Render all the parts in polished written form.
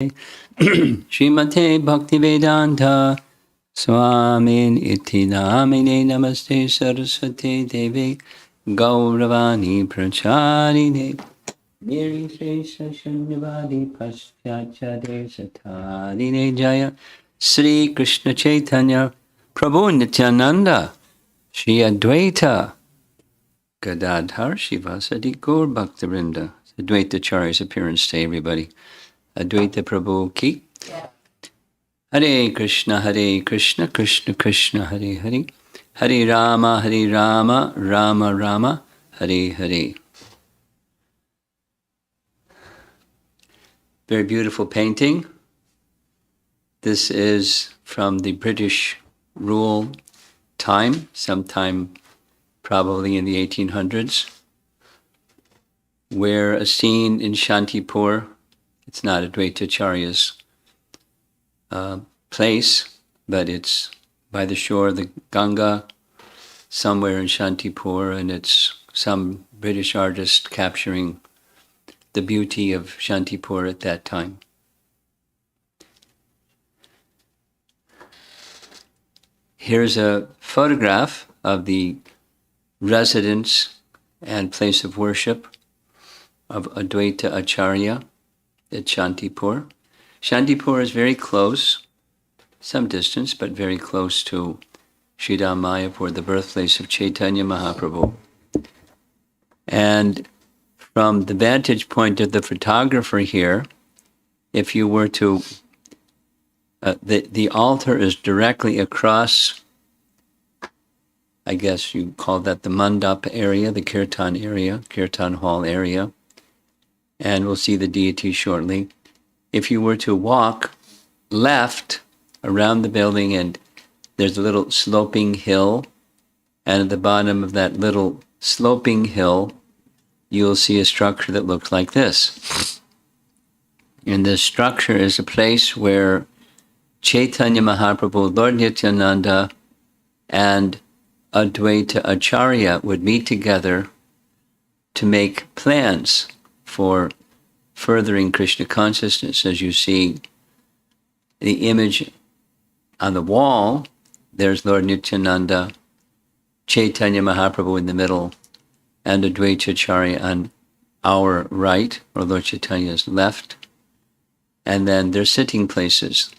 Srimate Bhaktivedanta Swamin Iti Namine Namaste Saraswati Devi Gauravani Pracharine Miri Shresha Shunyavadi Paschachade Satarine Jaya Sri Krishna Chaitanya Prabhu Nityananda Shri Advaita Gadadhar Shivasadi Gaur Bhaktivinoda. Advaita Acharya's appearance today, everybody. Advaita Prabhu ki. Hare Krishna, Krishna Krishna, Hare Hare. Hare Rama, Rama Rama, Hare Hare. Very beautiful painting. This is from the British rule time, sometime probably in the 1800s, where a scene in Shantipur, it's not Advaita Acharya's place, but it's by the shore of the Ganga, somewhere in Shantipur, and it's some British artist capturing the beauty of Shantipur at that time. Here's a photograph of the residence and place of worship of Advaita Acharya at Shantipur. Shantipur is very close, some distance, but very close to Sridhara Mayapur, the birthplace of Chaitanya Mahaprabhu. And from the vantage point of the photographer here, if you were to, the altar is directly across, I guess you call that the mandap area, the kirtan hall area, and we'll see the deity shortly. If you were to walk left around the building, and there's a little sloping hill, and at the bottom of that little sloping hill, you'll see a structure that looks like this. And this structure is a place where Chaitanya Mahaprabhu, Lord Nityananda, and Advaita Acharya would meet together to make plans for furthering Krishna consciousness. As you see the image on the wall, there's Lord Nityananda, Chaitanya Mahaprabhu in the middle, and Advaita Acharya on our right, or Lord Chaitanya's left. And then their sitting places.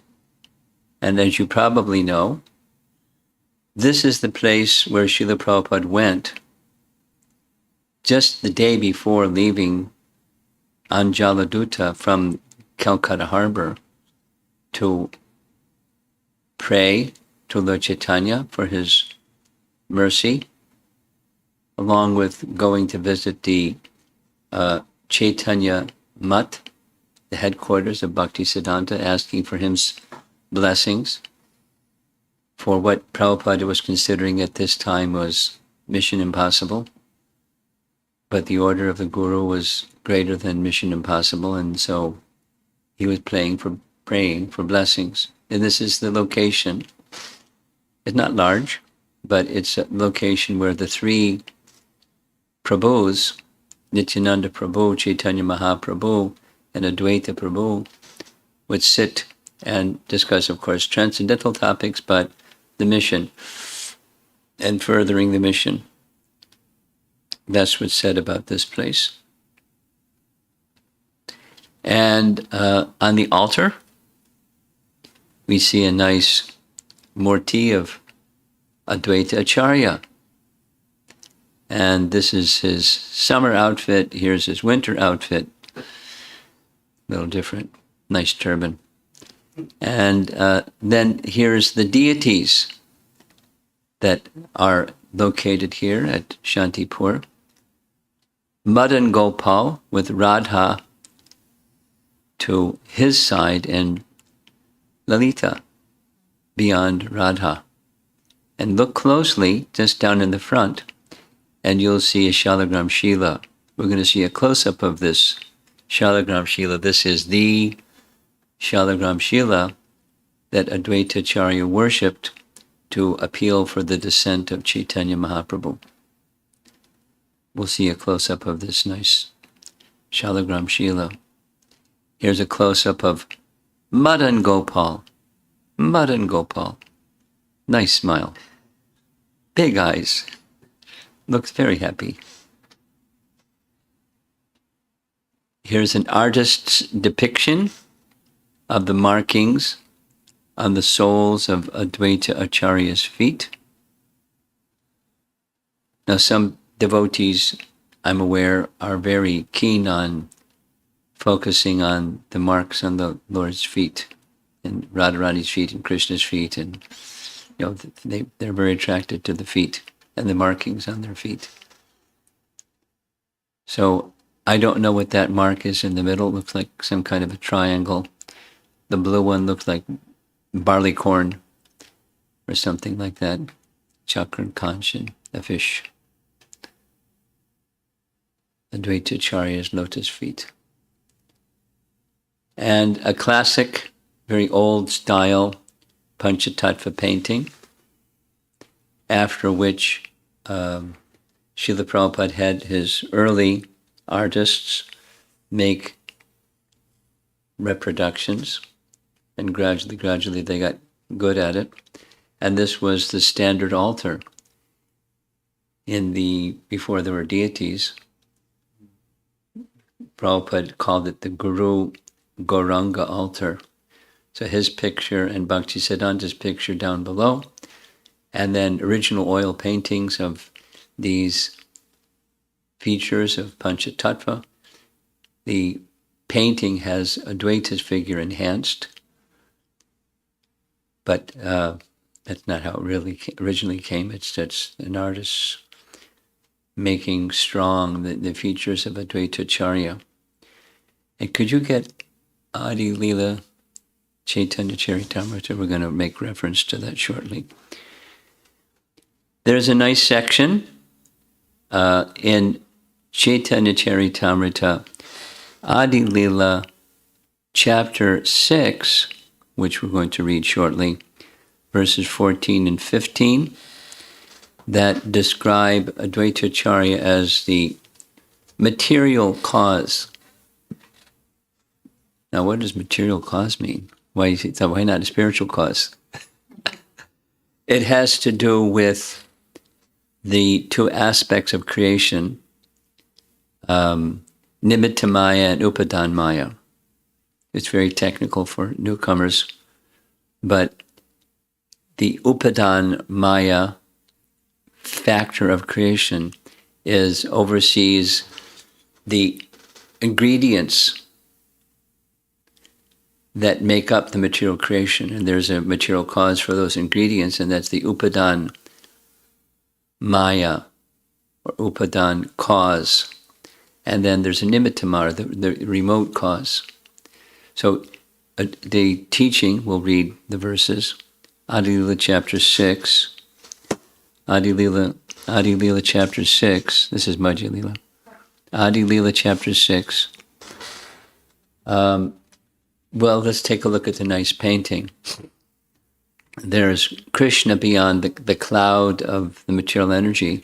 And as you probably know, this is the place where Srila Prabhupada went just the day before leaving Anjaladuta from Calcutta Harbor to pray to Lord Chaitanya for his mercy, along with going to visit the Chaitanya Mutt, the headquarters of Bhaktisiddhanta, asking for his blessings for what Prabhupada was considering at this time was mission impossible. But the order of the Guru was greater than mission impossible, and so he was praying for blessings. And this is the location. It's not large, but it's a location where the three Prabhus, Nityananda Prabhu, Chaitanya Mahaprabhu, and Advaita Prabhu, would sit and discuss, of course, transcendental topics, but the mission and furthering the mission. That's what's said about this place. And on the altar, we see a nice murti of Advaita Acharya. And this is his summer outfit. Here's his winter outfit. A little different. Nice turban. And then here's the deities that are located here at Shantipur. Madan Gopal with Radha to his side, and Lalita beyond Radha. And look closely, just down in the front, and you'll see a Shalagram Shila. We're going to see a close-up of this Shalagram Shila. This is the Shalagram Shila that Advaita Acharya worshipped to appeal for the descent of Chaitanya Mahaprabhu. We'll see a close-up of this nice Shalagram Shila. Here's a close-up of Madan Gopal. Madan Gopal. Nice smile. Big eyes. Looks very happy. Here's an artist's depiction of the markings on the soles of Advaita Acharya's feet. Now, some devotees, I'm aware, are very keen on focusing on the marks on the Lord's feet, and Radharani's feet, and Krishna's feet, and they're very attracted to the feet and the markings on their feet. So I don't know what that mark is in the middle. It looks like some kind of a triangle. The blue one looks like barley corn or something like that. Chakra and Kanchan, a fish. Advaita Acharya's lotus feet. And a classic, very old style Panchatatva painting, after which Srila Prabhupada had his early artists make reproductions, and gradually they got good at it. And this was the standard altar before there were deities. Prabhupada called it the Guru Gauranga altar. So his picture and Bhaktisiddhanta's picture down below, and then original oil paintings of these features of Panchatatva. The painting has Advaita's figure enhanced, but that's not how it really originally came. It's an artist making strong the features of Advaita Acharya. And could you get Adi Leela Chaitanya Charitamrita? We're going to make reference to that shortly. There's a nice section in Chaitanya Charitamrita, Adi Leela, chapter 6, which we're going to read shortly, verses 14 and 15, that describe Advaita Acharya as the material cause. Now, what does material cause mean? Why not a spiritual cause? It has to do with the two aspects of creation, Nimitta Maya and Upadan Maya. It's very technical for newcomers, but the Upadan Maya factor of creation oversees the ingredients that make up the material creation, and there's a material cause for those ingredients, and that's the Upadan Maya, or Upadan cause. And then there's a Nimitta Maya, the remote cause. So the teaching, we'll read the verses. Adi Leela chapter 6. Adi Leela chapter 6. This is Madhya Leela. Adi Leela chapter 6. Well, let's take a look at the nice painting. There's Krishna beyond the cloud of the material energy.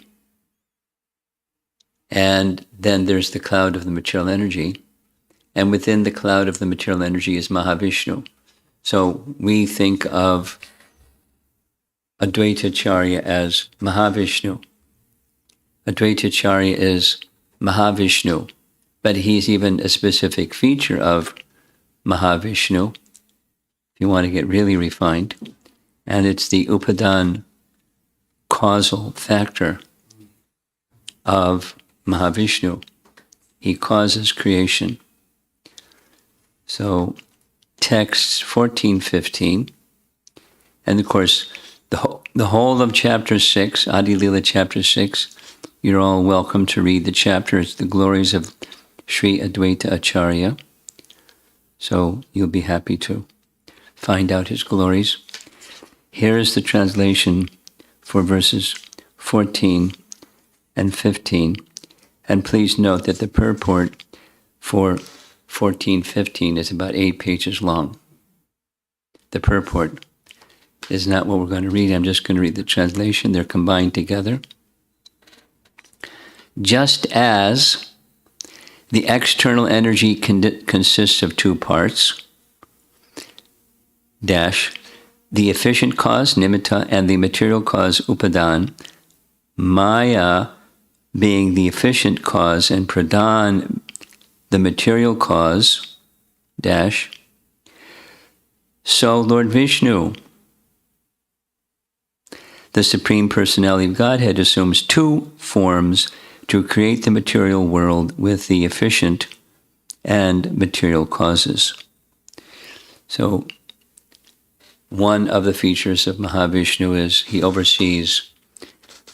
And then there's the cloud of the material energy. And within the cloud of the material energy is Mahavishnu. So we think of Advaita Acharya as Mahavishnu. Advaita Acharya is Mahavishnu, but he's even a specific feature of Mahavishnu, if you want to get really refined, and it's the Upadan causal factor of Mahavishnu. He causes creation. So texts 14, 15, and of course the whole of chapter 6, Adi Leela chapter 6, you're all welcome to read the chapter. It's the Glories of Sri Advaita Acharya. So you'll be happy to find out his glories. Here is the translation for verses 14 and 15. And please note that the purport for 14:15 is about 8 pages long. The purport is not what we're going to read. I'm just going to read the translation. They're combined together. Just as the external energy consists of two parts, dash, the efficient cause, nimitta, and the material cause, upadan, Maya being the efficient cause and pradhan the material cause, dash. So Lord Vishnu, the Supreme Personality of Godhead, assumes two forms to create the material world with the efficient and material causes. So one of the features of Mahavishnu is he oversees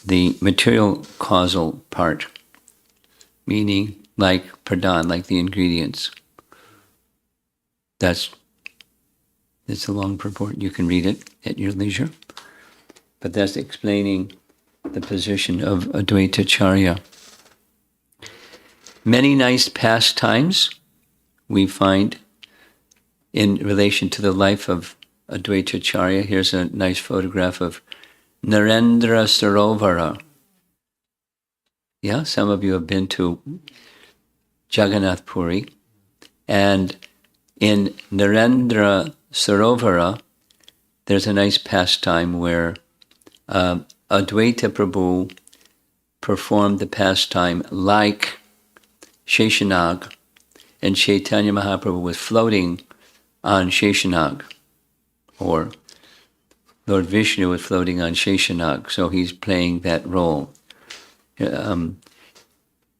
the material causal part, meaning like pradhan, like the ingredients. It's a long purport. You can read it at your leisure. But that's explaining the position of Advaita Acharya. Many nice pastimes we find in relation to the life of Advaita Acharya. Here's a nice photograph of Narendra Sarovara. Yeah, some of you have been to Jagannath Puri. And in Narendra Sarovara, there's a nice pastime where Advaita Prabhu performed the pastime like Sheshanag, and Chaitanya Mahaprabhu was floating on Sheshanag, or Lord Vishnu was floating on Sheshanag, so he's playing that role.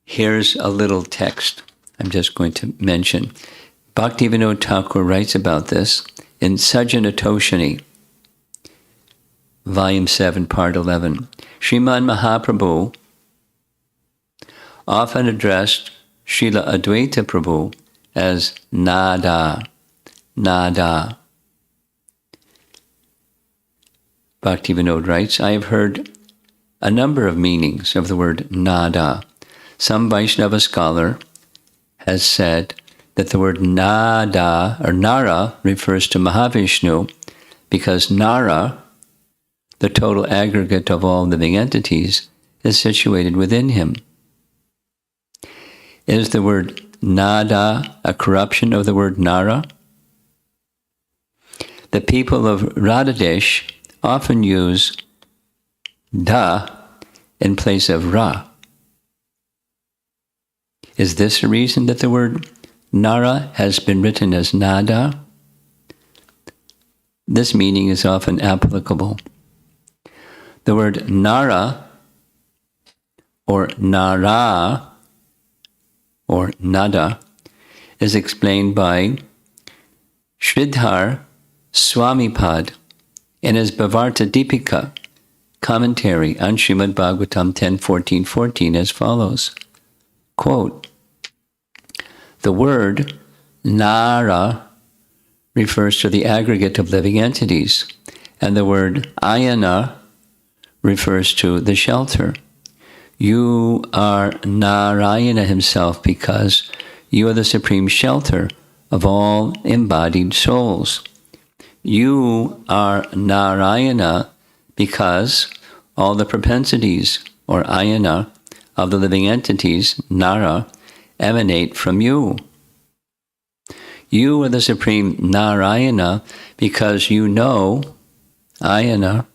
Here's a little text I'm just going to mention. Bhaktivinoda Thakur writes about this in Sajjana Toshani, Volume 7, Part 11. Sriman Mahaprabhu often addressed Srila Advaita Prabhu as Nada, Nada. Bhaktivinoda writes, I have heard a number of meanings of the word Nada. Some Vaishnava scholar has said that the word Nada or Nara refers to Mahavishnu because Nara, the total aggregate of all living entities, is situated within him. Is the word Nada a corruption of the word Nara? The people of Radhadesh often use Da in place of Ra. Is this a reason that the word Nara has been written as Nada? This meaning is often applicable. The word Nara or Nara or Nada is explained by Sridhara Swamipad in his Bhavarta Deepika commentary on Srimad Bhagavatam 10.14.14 as follows. Quote, the word Nara refers to the aggregate of living entities, and the word Ayana refers to the shelter. You are Narayana himself because you are the supreme shelter of all embodied souls. You are Narayana because all the propensities, or ayana, of the living entities, Nara, emanate from you. You are the supreme Narayana because you know, ayana,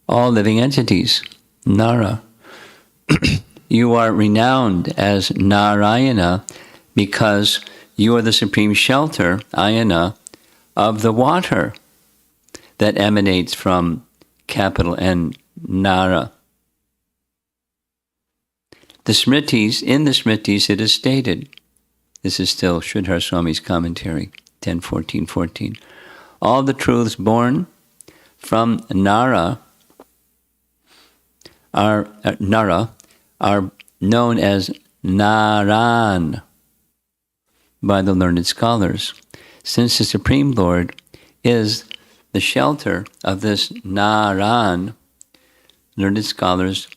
all living entities, Nara. You are renowned as Narayana because you are the supreme shelter, ayana, of the water that emanates from capital N, Nara. In the Smritis it is stated, this is still Sridhara Swami's commentary, 10.14.14, all the truths born from Nara are known as Naran by the learned scholars. Since the Supreme Lord is the shelter of this Naran, learned scholars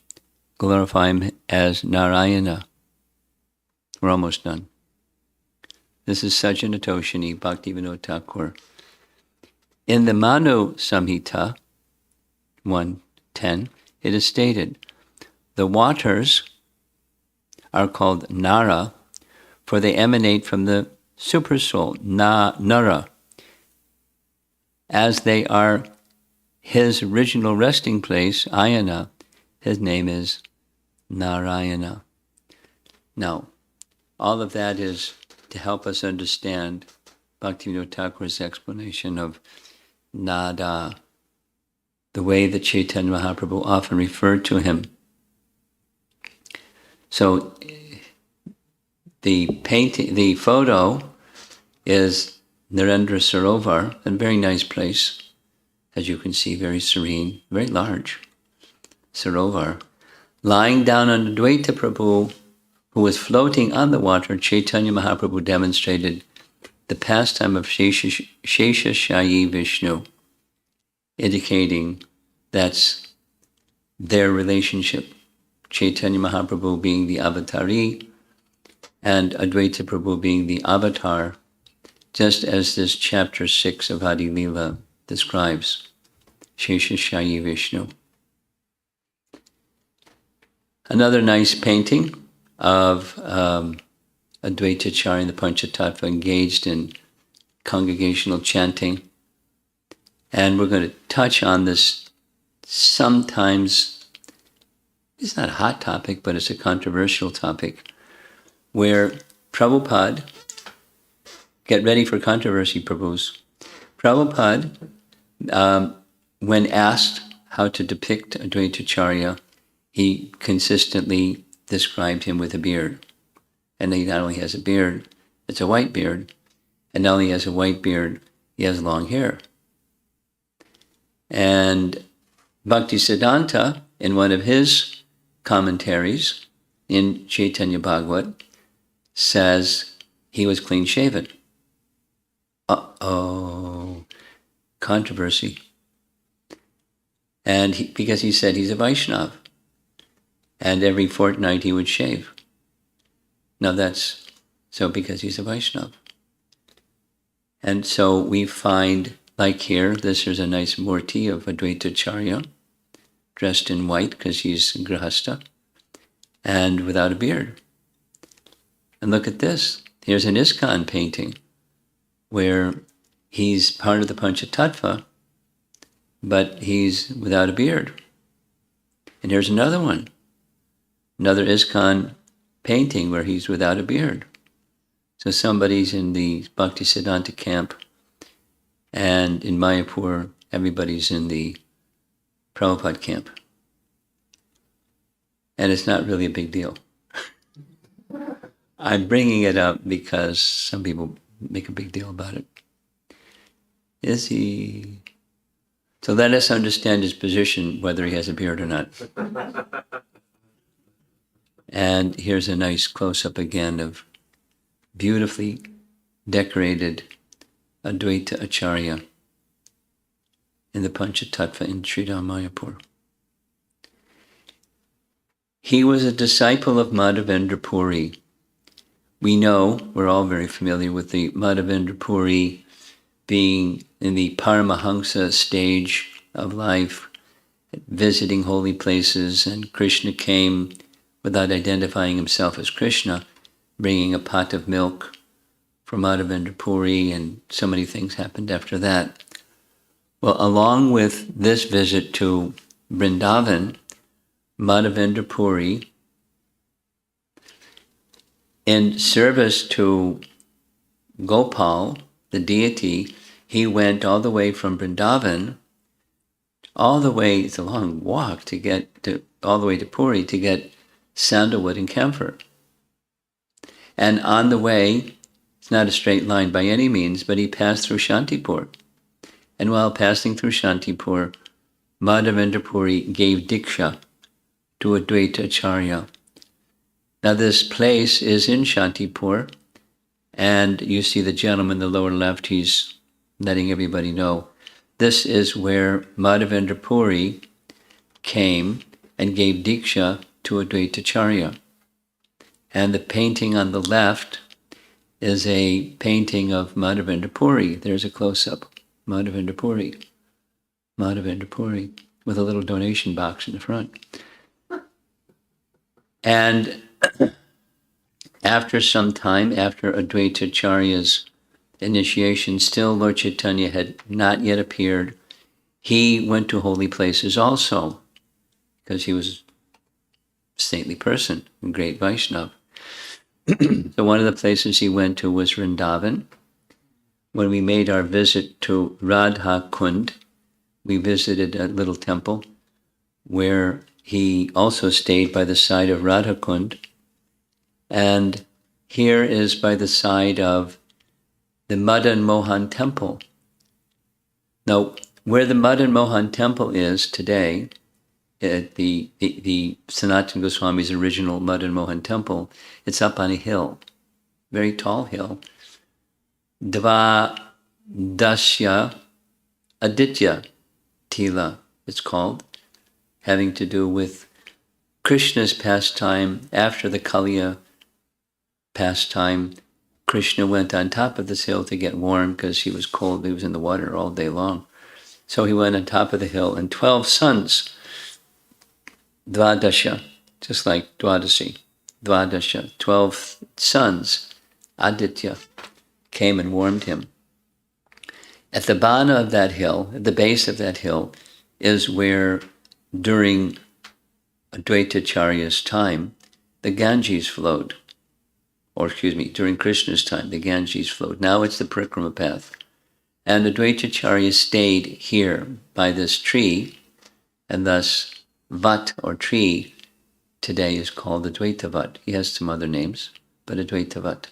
glorify him as Narayana. We're almost done. This is Sajjana Toshani, Bhaktivinoda Thakur. In the Manu Samhita 1.10, it is stated, the waters are called Nara, for they emanate from the Supersoul, Nara. as they are his original resting place, Ayana, his name is Narayana. Now, all of that is to help us understand Bhaktivinoda Thakur's explanation of Nada, the way that Chaitanya Mahaprabhu often referred to him. So the photo is Narendra Sarovar, a very nice place, as you can see, very serene, very large Sarovar. Lying down on Advaita Prabhu, who was floating on the water, Chaitanya Mahaprabhu demonstrated the pastime of Shesha Vishnu, indicating that's their relationship. Chaitanya Mahaprabhu being the avatari and Advaita Prabhu being the avatar, just as this chapter 6 of Adi Leela describes Shesha Vishnu. Another nice painting of Advaita Acharya and the Panchatatva engaged in congregational chanting. And we're going to touch on this sometimes. It's not a hot topic, but it's a controversial topic, where Prabhupada, get ready for controversy, Prabhus. Prabhupada, when asked how to depict Advaita Acharya, he consistently described him with a beard. And he not only has a beard, it's a white beard, and not only has a white beard, he has long hair. And Bhaktisiddhanta, in one of his commentaries in Chaitanya Bhagavat, says he was clean-shaven. Uh-oh, controversy. And because he said he's a Vaishnava, and every fortnight he would shave. Now that's so because he's a Vaishnava. And so we find, like here, this is a nice murti of Advaita Acharya, dressed in white because he's grihastha, and without a beard. And look at this. Here's an ISKCON painting where he's part of the Panchatatva, but he's without a beard. And here's another one. Another ISKCON painting where he's without a beard. So somebody's in the Bhaktisiddhanta camp, and in Mayapur, everybody's in the Prabhupada camp. And it's not really a big deal. I'm bringing it up because some people make a big deal about it. Is he? So let us understand his position, whether he has a beard or not. And here's a nice close-up again of beautifully decorated Advaita Acharya in the Panchatatva in Sridhara Mayapur. He was a disciple of Madhavendra Puri. We know, we're all very familiar with the Madhavendra Puri being in the Paramahansa stage of life, visiting holy places, and Krishna came without identifying himself as Krishna, bringing a pot of milk for Madhavendra Puri, and so many things happened after that. Well, along with this visit to Vrindavan, Madhavendra Puri, in service to Gopal, the deity, he went all the way from Vrindavan, all the way, it's a long walk to get to, all the way to Puri to get sandalwood and camphor. And on the way, it's not a straight line by any means, but he passed through Shantipur. And while passing through Shantipur, Madhavendra Puri gave Diksha to Advaita Acharya. Now this place is in Shantipur, and you see the gentleman in the lower left, he's letting everybody know. This is where Madhavendra Puri came and gave Diksha to Advaita Acharya. And the painting on the left is a painting of Madhavendra Puri. There's a close-up, Madhavendra Puri, with a little donation box in the front. And after some time, after Advaita Acharya's initiation, still Lord Chaitanya had not yet appeared. He went to holy places also, because he was a saintly person, a great Vaishnava. So one of the places he went to was Vrindavan. When we made our visit to Radha Kund, we visited a little temple where he also stayed by the side of Radha Kund. And here is by the side of the Madan Mohan Temple. Now, where the Madan Mohan Temple is today, the Sanatana Goswami's original Madan Mohan Temple, it's up on a hill, very tall hill. Dvadasya Aditya Tila, it's called, having to do with Krishna's pastime. After the Kaliya pastime, Krishna went on top of this hill to get warm because he was cold. He was in the water all day long. So he went on top of the hill, and 12 sons, Dvadasha, just like Dwadasi, Dvadasha, 12 sons, Aditya, came and warmed him. At the bana of that hill, at the base of that hill, is where during Advaita Acharya's time, the Ganges flowed. Or during Krishna's time, the Ganges flowed. Now it's the Parikrama path. And Advaita Acharya stayed here by this tree, and thus Vat, or tree, today is called Advaita Vat. He has some other names, but Advaita Vat.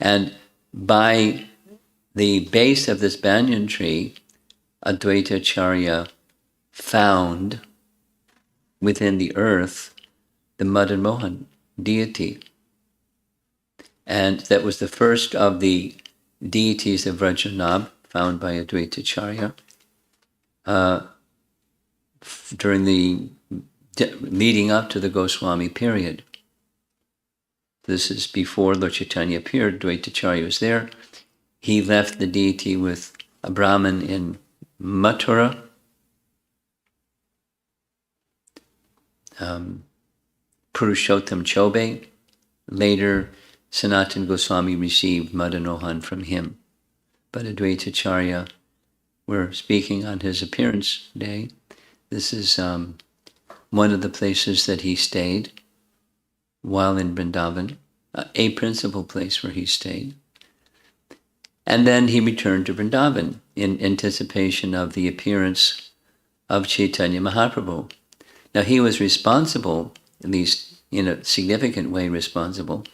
And by the base of this banyan tree, Advaita Acharya found within the earth the Madan Mohan deity. And that was the first of the deities of Vrajanab found by Advaita Acharya during the leading up to the Goswami period. This is before Lord Chaitanya appeared. Advaita Acharya was there. He left the deity with a Brahmin in Mathura. Purushottam Chobe. Later, Sanatana Goswami received Madan Mohan from him. But Advaita Acharya, we're speaking on his appearance day. This is one of the places that he stayed while in Vrindavan, a principal place where he stayed. And then he returned to Vrindavan in anticipation of the appearance of Chaitanya Mahaprabhu. Now he was responsible, at least in a significant way responsible,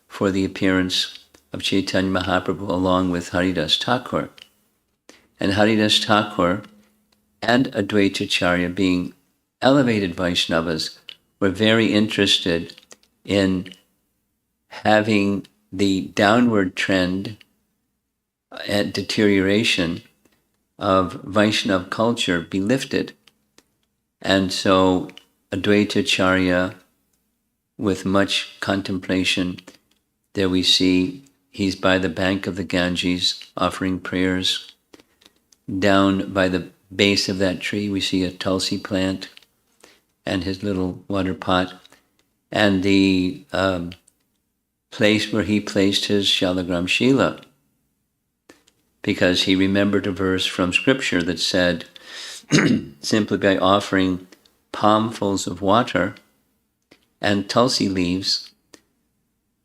for the appearance of Chaitanya Mahaprabhu along with Haridas Thakur. And Haridas Thakur and Advaita Acharya, being elevated Vaishnavas, were very interested in having the downward trend and deterioration of Vaishnav culture be lifted. And so Advaita Acharya, with much contemplation, there we see he's by the bank of the Ganges offering prayers. Down by the base of that tree we see a tulsi plant and his little water pot, and the place where he placed his Shalagram Shila, because he remembered a verse from scripture that said, simply by offering palmfuls of water and tulsi leaves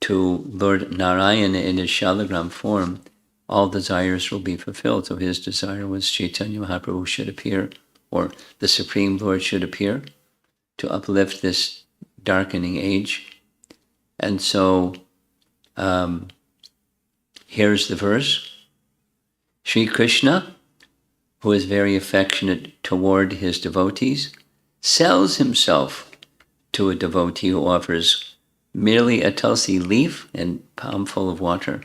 to Lord Narayana in his Shalagram form, all desires will be fulfilled. So his desire was Chaitanya Mahaprabhu should appear, or the Supreme Lord should appear, to uplift this darkening age. And so here's the verse. Sri Krishna, who is very affectionate toward his devotees, sells himself to a devotee who offers merely a tulsi leaf and palmful of water.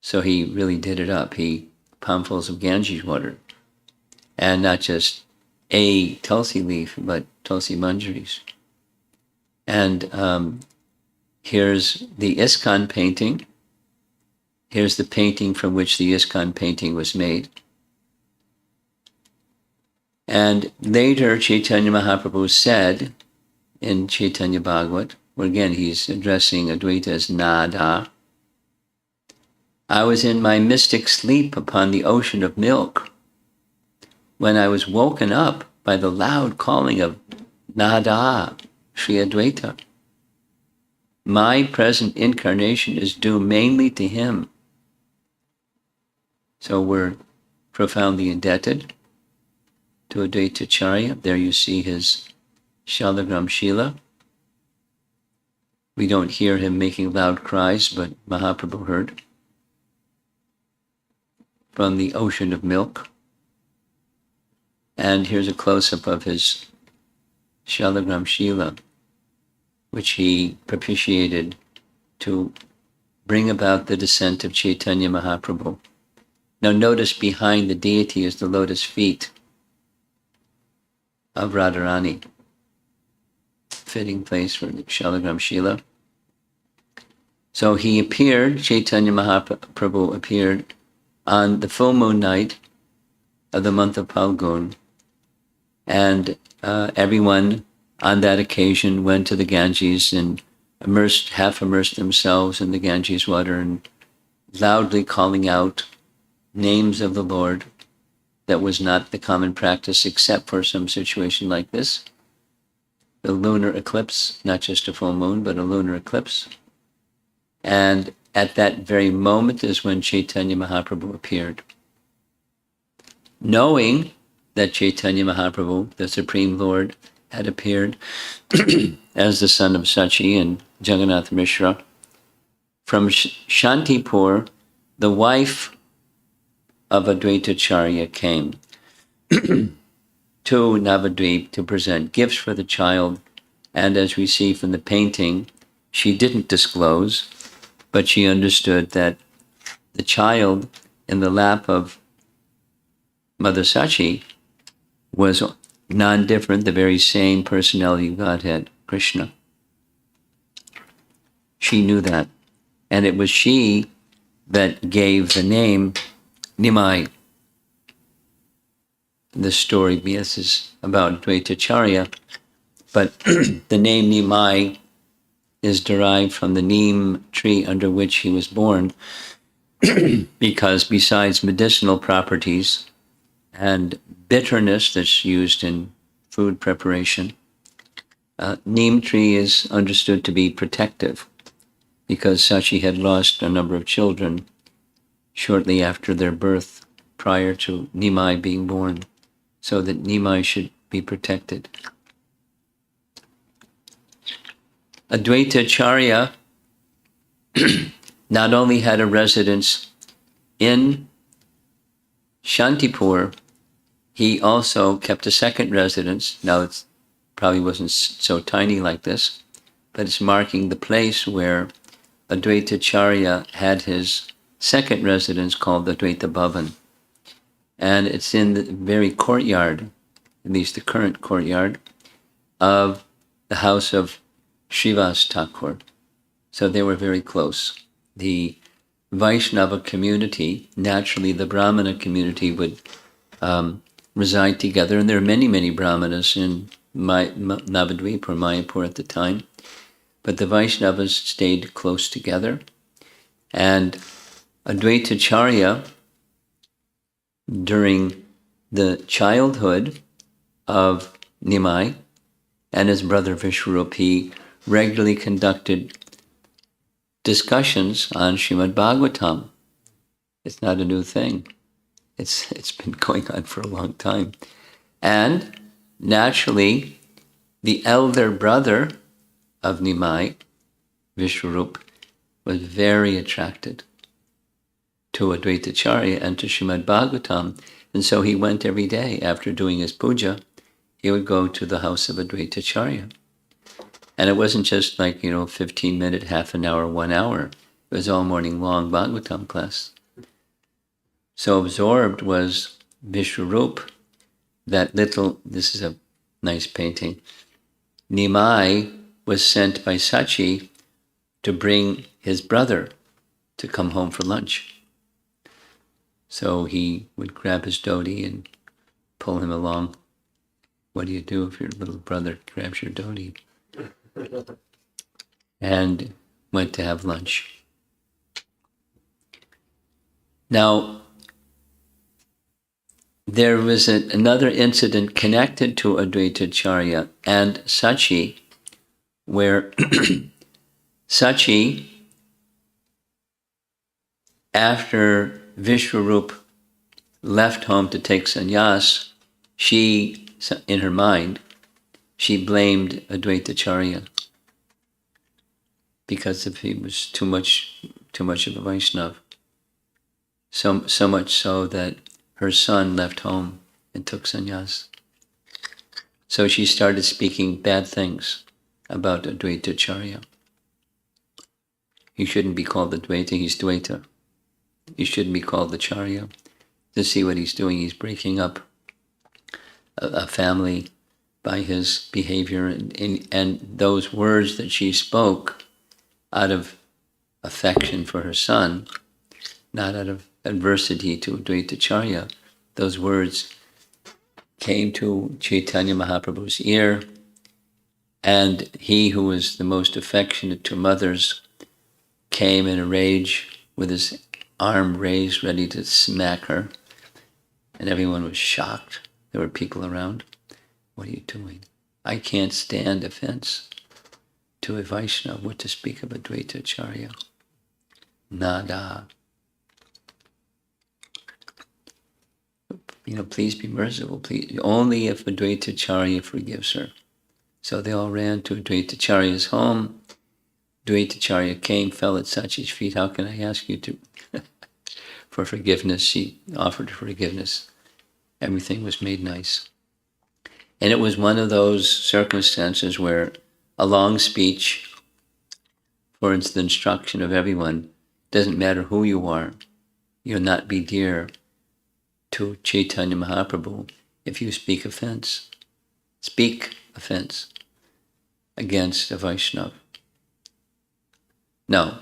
So he really did it up. He palmfuls of Ganges water, and not just a tulsi leaf, but tulsi manjaris. And here's the ISKCON painting. Here's the painting from which the ISKCON painting was made. And later, Chaitanya Mahaprabhu said in Chaitanya Bhagavat, where again he's addressing Advaita as Nada, I was in my mystic sleep upon the ocean of milk when I was woken up by the loud calling of Nada, Sri Advaita. My present incarnation is due mainly to him. So we're profoundly indebted to Advaita Acharya. There you see his Shalagram Shila. We don't hear him making loud cries, but Mahaprabhu heard from the ocean of milk. And here's a close-up of his Shalagram Shila, which he propitiated to bring about the descent of Chaitanya Mahaprabhu. Now notice behind the deity is the lotus feet of Radharani. Fitting place for the Shalagram Shila. So he appeared, Chaitanya Mahaprabhu appeared on the full moon night of the month of Phalgun, and everyone on that occasion went to the Ganges and half immersed themselves in the Ganges water and loudly calling out names of the Lord. That was not the common practice except for some situation like this. The lunar eclipse, not just a full moon, but a lunar eclipse. And at that very moment is when Chaitanya Mahaprabhu appeared. Knowing that Chaitanya Mahaprabhu, the Supreme Lord, had appeared as the son of Sachi and Jagannath Mishra, from Shantipur, the wife of Advaita Acharya came to Navadvip to present gifts for the child. And as we see from the painting, she didn't disclose, but she understood that the child in the lap of Mother Sachi was non-different, the very same personality of Godhead, Krishna. She knew that. And it was she that gave the name Nimai. The story, yes, is about Advaita Acharya, but the name Nimai is derived from the neem tree under which he was born, because besides medicinal properties and bitterness that's used in food preparation, neem tree is understood to be protective, because Sachi had lost a number of children shortly after their birth, prior to Nimai being born, so that Nimai should be protected. Advaita Acharya not only had a residence in Shantipur, he also kept a second residence. Now it probably wasn't so tiny like this, but it's marking the place where Advaita Acharya had his second residence called the Advaita Bhavan. And it's in the very courtyard, at least the current courtyard, of the house of Srivas Thakur. So they were very close. The Vaishnava community, naturally the Brahmana community would reside together, and there are many, many Brahmanas in Navadvip or Mayapur at the time, but the Vaishnavas stayed close together. And Advaita Acharya, during the childhood of Nimai and his brother Vishwarup, he regularly conducted discussions on Srimad Bhagavatam. It's not a new thing. It's been going on for a long time. And naturally, the elder brother of Nimai, Vishwarup, was very attracted to Advaita Acharya and to Srimad Bhagavatam. And so he went every day after doing his puja. He would go to the house of Advaita Acharya. And it wasn't just like, 15-minute, half an hour, 1 hour. It was all morning long Bhagavatam class. So absorbed was Vishwarup, that this is a nice painting. Nimai was sent by Sachi to bring his brother to come home for lunch. So he would grab his dhoti and pull him along. What do you do if your little brother grabs your dhoti? And went to have lunch. Now, there was another incident connected to Advaita Acharya and Sachi, where Sachi, after Vishwarup left home to take sannyas, she, in her mind, she blamed Advaita Acharya because if he was too much of a Vaishnava. So much so that her son left home and took sannyas. So she started speaking bad things about Advaita Acharya. He shouldn't be called Advaita, he's Dvaita. He shouldn't be called Acharya. To see what he's doing, he's breaking up a family by his behavior, and those words that she spoke out of affection for her son, not out of adversity to Advaita Acharya, those words came to Chaitanya Mahaprabhu's ear, and he who was the most affectionate to mothers came in a rage with his arm raised, ready to smack her, and everyone was shocked. There were people around. What are you doing? I can't stand offense to a Vaishnava, what to speak of Advaita Acharya. Nada. Please be merciful, please. Only if Advaita Acharya forgives her. So they all ran to Advaita Acharya's home. Advaita Acharya came, fell at Sachi's feet. How can I ask you to for forgiveness? She offered forgiveness. Everything was made nice. And it was one of those circumstances where a long speech, for the instruction of everyone, doesn't matter who you are, you'll not be dear to Chaitanya Mahaprabhu if you speak offense. Speak offense against a Vaishnava. No,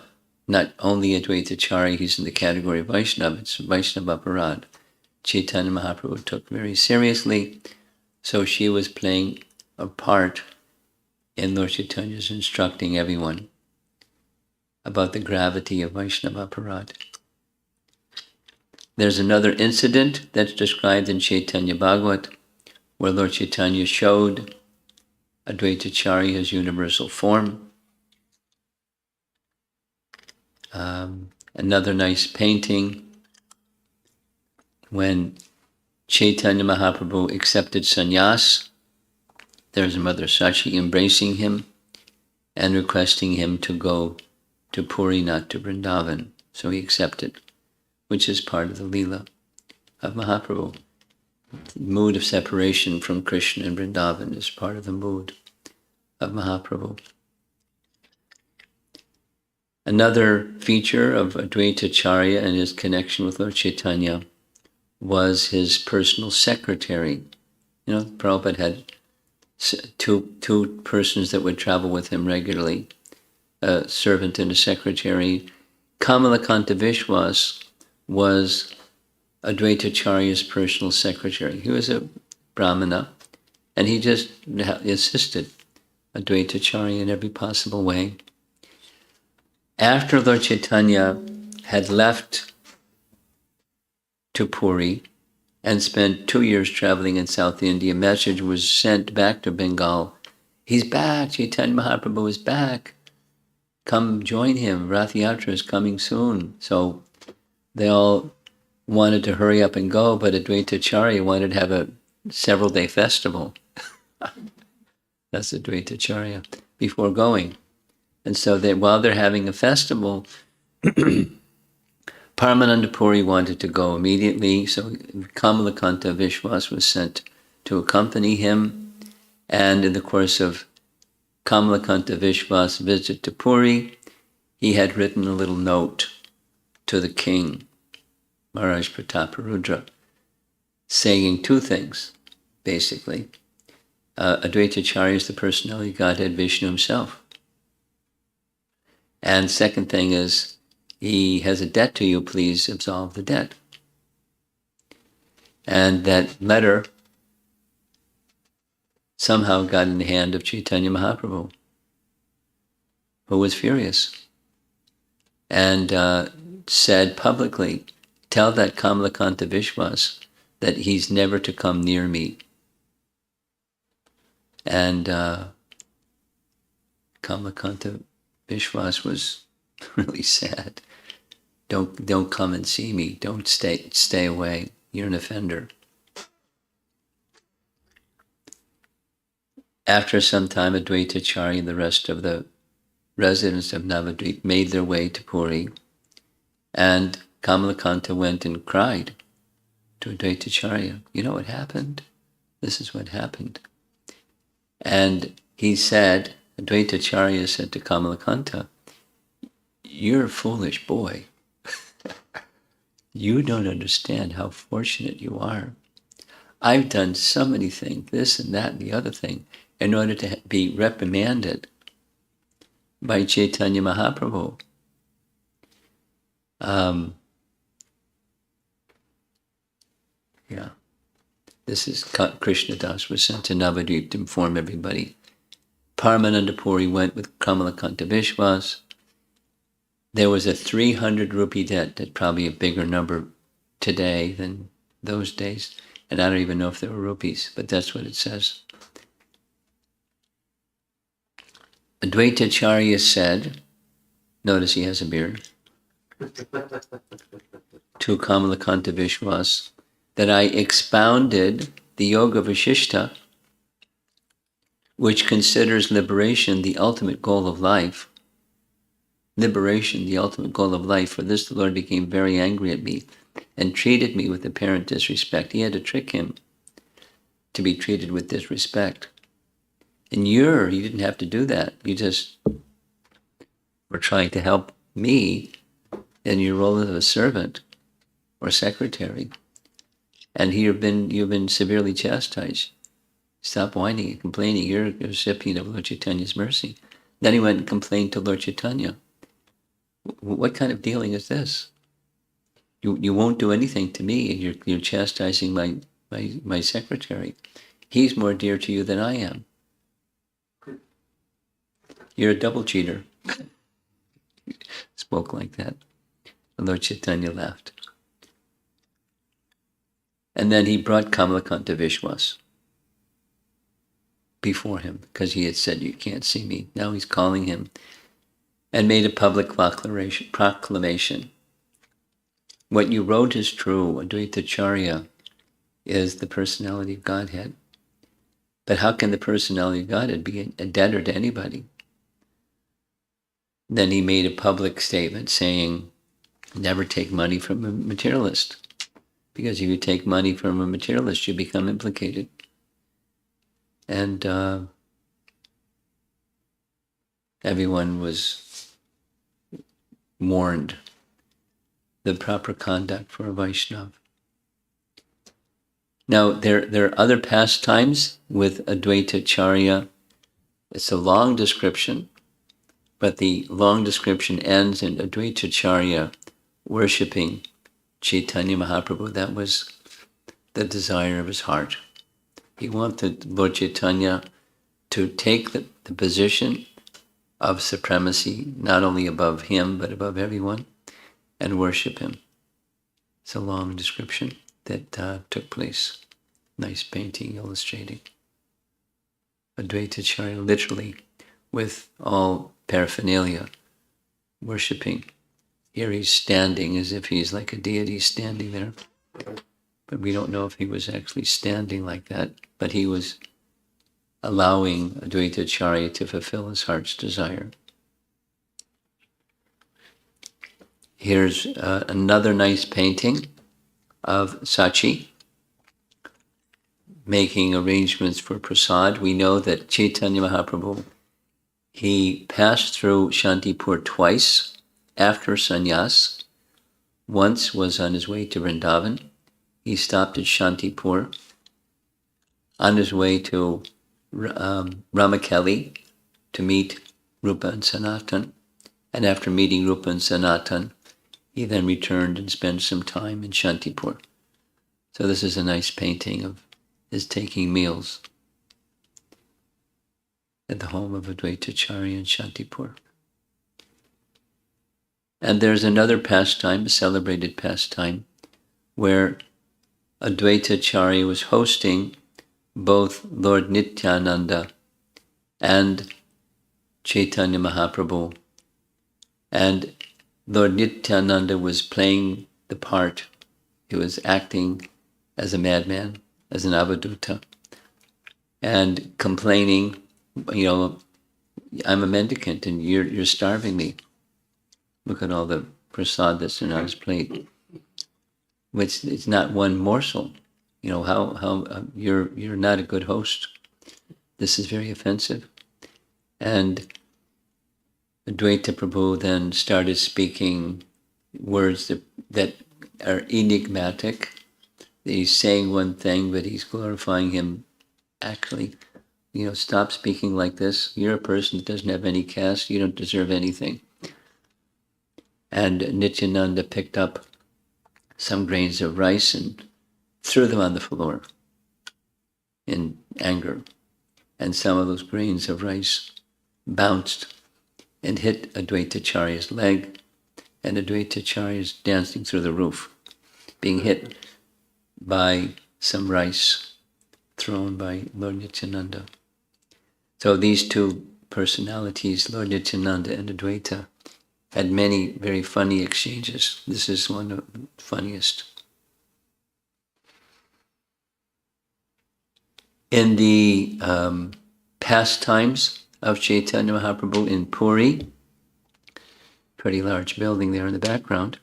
not only Advaita Acharya, he's in the category of Vaishnava, it's Vaishnava Aparad. Chaitanya Mahaprabhu took very seriously, so she was playing a part in Lord Chaitanya's instructing everyone about the gravity of Vaishnava Aparad. There's another incident that's described in Chaitanya Bhagavat, where Lord Chaitanya showed Advaita Acharya his universal form. Another nice painting, when Chaitanya Mahaprabhu accepted sannyas, there's Mother Sachi embracing him and requesting him to go to Puri, not to Vrindavan. So he accepted, which is part of the Leela of Mahaprabhu. The mood of separation from Krishna and Vrindavan is part of the mood of Mahaprabhu. Another feature of Advaita Acharya and his connection with Lord Chaitanya was his personal secretary. Prabhupada had two persons that would travel with him regularly, a servant and a secretary. Kamalakanta Vishwas was Advaita Acharya's personal secretary. He was a Brahmana, and he just assisted Advaita Acharya in every possible way. After Lord Chaitanya had left to Puri and spent 2 years traveling in South India, a message was sent back to Bengal. He's back, Chaitanya Mahaprabhu is back. Come join him, Rath Yatra is coming soon. So they all wanted to hurry up and go, but Advaita Acharya wanted to have a several-day festival. That's Advaita Acharya, before going. And so while they're having a festival, Paramananda Puri wanted to go immediately, so Kamalakanta Vishwas was sent to accompany him. And in the course of Kamalakanta Vishwas' visit to Puri, he had written a little note to the king, Maharaj Prataparudra, saying two things, basically. Advaita Acharya is the personality of Godhead, Vishnu himself. And second thing is, he has a debt to you, please absolve the debt. And that letter somehow got in the hand of Chaitanya Mahaprabhu, who was furious and said publicly, tell that Kamalakanta Vishwas that he's never to come near me. And Kamalakanta Vishwas was really sad. Don't come and see me. Don't stay away. You're an offender. After some time, Advaita Acharya and the rest of the residents of Navadvip made their way to Puri, and Kamalakanta went and cried to Advaita Acharya. You know what happened? This is what happened. And he said, Advaita Acharya said to Kamalakanta, you're a foolish boy. You don't understand how fortunate you are. I've done so many things, this and that and the other thing, in order to be reprimanded by Chaitanya Mahaprabhu. This is Krishna Das was sent to Navadvip to inform everybody. Paramananda Puri went with Kamalakanta Vishwas. There was a 300 rupee debt, that's probably a bigger number today than those days. And I don't even know if there were rupees, but that's what it says. Advaita Acharya said, notice he has a beard, to Kamalakanta Vishwas, that I expounded the Yoga Vashishta, which considers liberation the ultimate goal of life. Liberation, the ultimate goal of life. For this, the Lord became very angry at me and treated me with apparent disrespect. He had to trick him to be treated with disrespect. And you didn't have to do that. You just were trying to help me in your role of a servant or secretary. And you've been severely chastised. Stop whining and complaining. You're a recipient of Lord Chaitanya's mercy. Then he went and complained to Lord Chaitanya. What kind of dealing is this? You won't do anything to me, and you're chastising my secretary. He's more dear to you than I am. You're a double cheater. Spoke like that. And Lord Chaitanya laughed. And then he brought Kamalakanta Vishwas before him, because he had said, you can't see me. Now he's calling him, and made a public proclamation. What you wrote is true. Advaita Acharya is the personality of Godhead. But how can the personality of Godhead be a debtor to anybody? Then he made a public statement saying, never take money from a materialist. Because if you take money from a materialist, you become implicated. And everyone was warned the proper conduct for a Vaishnava. Now, there are other pastimes with Advaita Acharya. It's a long description, but the long description ends in Advaita Acharya worshipping Chaitanya Mahaprabhu. That was the desire of his heart. He wanted Lord Chaitanya to take the position of supremacy, not only above him, but above everyone, and worship him. It's a long description that took place. Nice painting illustrating Advaita Acharya literally with all paraphernalia, worshipping. Here he's standing as if he's like a deity standing there. But we don't know if he was actually standing like that, but he was allowing Advaita Acharya to fulfill his heart's desire. Here's another nice painting of Sachi making arrangements for prasad. We know that Chaitanya Mahaprabhu, he passed through Shantipur twice after sannyas. Once was on his way to Vrindavan. He stopped at Shantipur on his way to Ramakeli to meet Rupa and Sanatan. And after meeting Rupa and Sanatan, he then returned and spent some time in Shantipur. So this is a nice painting of his taking meals at the home of Advaita Acharya in Shantipur. And there's another pastime, a celebrated pastime, where Advaita Acharya was hosting both Lord Nityananda and Chaitanya Mahaprabhu. And Lord Nityananda was playing the part. He was acting as a madman, as an avaduta, and complaining, I'm a mendicant and you're starving me. Look at all the prasad that's on his plate. Which it's not one morsel. How you're not a good host. This is very offensive. And Advaita Prabhu then started speaking words that are enigmatic. He's saying one thing, but he's glorifying him. Actually, stop speaking like this. You're a person that doesn't have any caste. You don't deserve anything. And Nityananda picked up some grains of rice and threw them on the floor in anger. And some of those grains of rice bounced and hit Advaita Acharya's leg, and Advaita Acharya is dancing through the roof, being hit by some rice thrown by Lord Nityananda. So these two personalities, Lord Nityananda and Advaita, had many very funny exchanges. This is one of the funniest. In the pastimes of Chaitanya Mahaprabhu in Puri, pretty large building there in the background,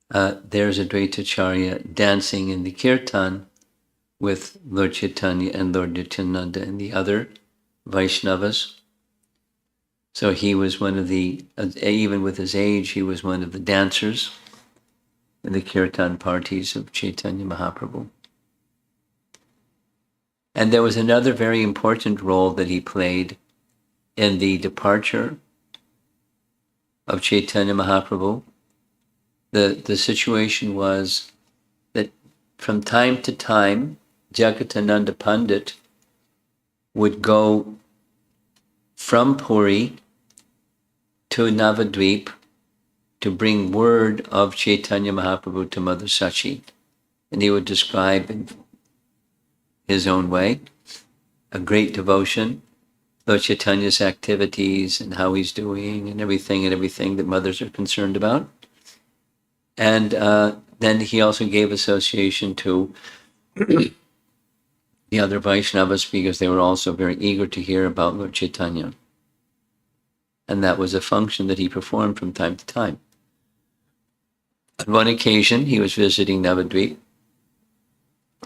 there's Advaita Acharya dancing in the kirtan with Lord Chaitanya and Lord Nityananda and the other Vaishnavas. So he was one of the, even with his age, he was one of the dancers in the kirtan parties of Chaitanya Mahaprabhu. And there was another very important role that he played in the departure of Chaitanya Mahaprabhu. The situation was that from time to time, Jagatananda Pandit would go from Puri to Navadvip to bring word of Chaitanya Mahaprabhu to Mother Sachi. And he would describe in his own way a great devotion, Lord Chaitanya's activities and how he's doing and everything that mothers are concerned about. And then he also gave association to the other Vaishnavas because they were also very eager to hear about Lord Chaitanya. And that was a function that he performed from time to time. On one occasion, he was visiting Navadvip,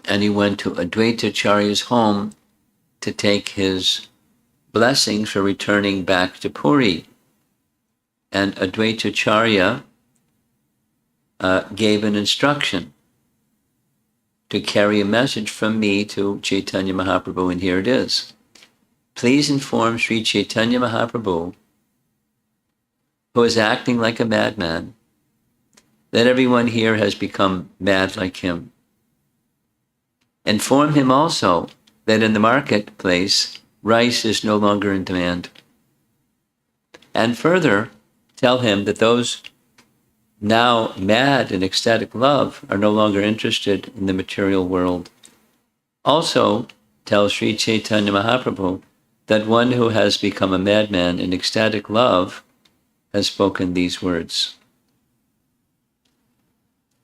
and he went to Advaita Acharya's home to take his blessings for returning back to Puri. And Advaita Acharya gave an instruction to carry a message from me to Chaitanya Mahaprabhu, and here it is. Please inform Sri Chaitanya Mahaprabhu, who is acting like a madman, that everyone here has become mad like him. Inform him also that in the marketplace, rice is no longer in demand. And further, tell him that those now mad in ecstatic love are no longer interested in the material world. Also, tell Sri Chaitanya Mahaprabhu that one who has become a madman in ecstatic love has spoken these words.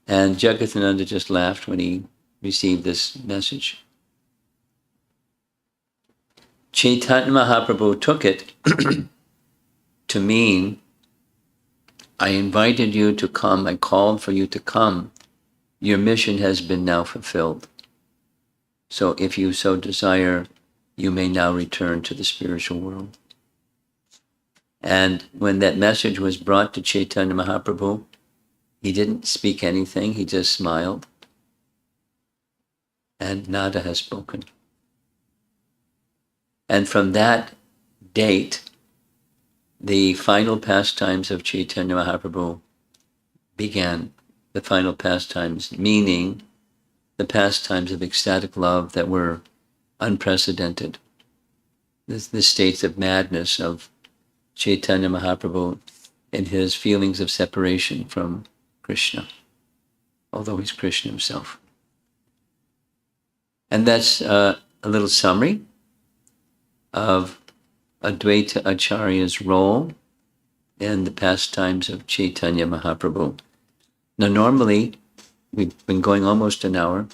And Jagatananda just laughed when he received this message. Chaitanya Mahaprabhu took it to mean, I invited you to come, I called for you to come. Your mission has been now fulfilled. So if you so desire, you may now return to the spiritual world. And when that message was brought to Chaitanya Mahaprabhu, he didn't speak anything, he just smiled. And nada has spoken. And from that date, the final pastimes of Chaitanya Mahaprabhu began. The final pastimes, meaning the pastimes of ecstatic love that were unprecedented. The states of madness of Chaitanya Mahaprabhu and his feelings of separation from Krishna. although he's Krishna himself. And that's a little summary of Advaita Acharya's role in the pastimes of Chaitanya Mahaprabhu. Now, normally, we've been going almost an hour.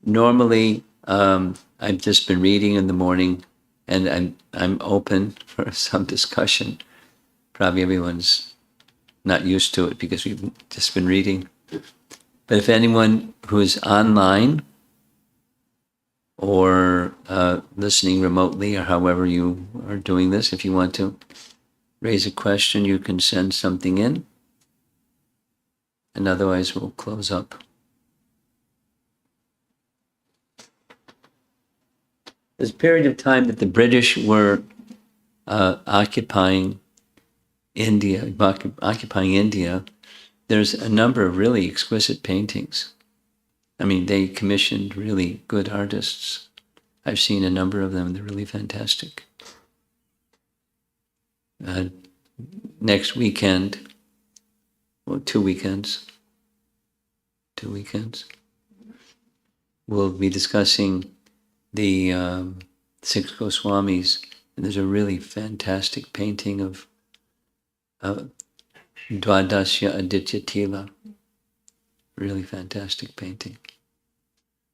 Normally, I've just been reading in the morning, and I'm open for some discussion. Probably everyone's not used to it because we've just been reading. But if anyone who is online or listening remotely, or however you are doing this, if you want to raise a question, you can send something in. And otherwise, we'll close up. There's a period of time that the British were occupying India. There's a number of really exquisite paintings. I mean, they commissioned really good artists. I've seen a number of them. They're really fantastic. Next weekend, well, 2 weekends, we'll be discussing the 6 Goswamis. And there's a really fantastic painting of Dwadasya Aditya Tila. Really fantastic painting.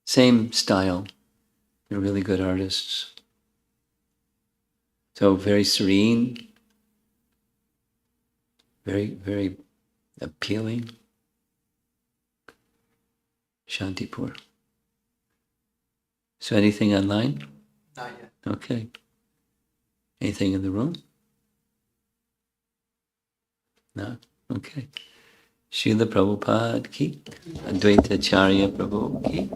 Same style. They're really good artists. So very serene, very, very appealing. Shantipur. So anything online? Not yet. Okay. Anything in the room? No? Okay. Srila Prabhupada ki, Advaita Acharya Prabhu ki.